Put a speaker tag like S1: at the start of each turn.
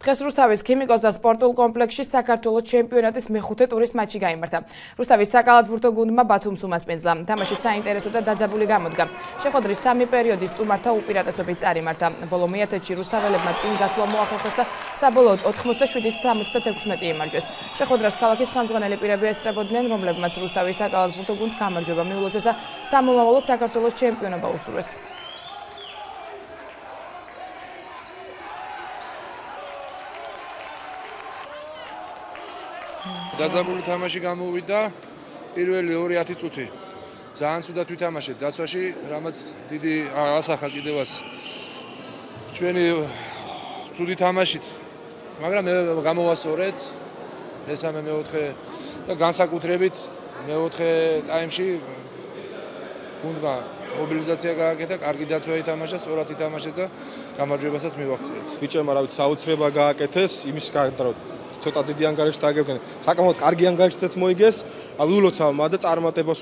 S1: დღეს რუსთავის ქიმიკოს და სპორტულ კომპლექსში საქართველოს ჩემპიონატის მეხუთე ტურის მატჩი გაიმართა. რუსთავის საკალათბურთო გუნდმა ბათუმს უმასპინძლა. თამაში საინტერესო და დაძაბული გამოდგა. შეხვედრის სამი პერიოდი სტუმართა უპირატესობით წარიმართა. ბოლო მეათეთში რუსთაველებმა წინ გასვლა მოახერხეს და საბოლოოდ 87-76 იმარჯვეს. შეხვედრას ქალაქის ხელმძღვანელი პირები ესწრებოდნენ, რომლებმაც რუსთავის საკალათბურთო გუნდს გამარჯვება მიულოცეს და სამომავლოდ საქართველოს ჩემპიონობა უსურვეს.
S2: დაძაბული თამაში გამოვიდა პირველი 2-10 წუთი. ძალიან ცუდად ვითამაშეთ დაცვაში, რამაც დიდი ასახა კიდევაც ჩვენი ცუდი თამაშით. მაგრამ გამოვასწორეთ მესამე მეოთხე და განსაკუთრებით მეოთხე ტაიმში გუნდმა მობილიზაცია გააკეთა, კარგი დაცვა ითამაშა, სწორად ითამაშეს და გამარჯვებასაც მივაღწიეთ.
S3: ბიჭებმა რა ვიცი საოცრება გააკეთეს იმის გარდა ცოტა დიდი ანგარიშს დააგებდნენ. საკმაოდ კარგი ანგარიშიც მოიგეს. ვილოცავ და წარმატებას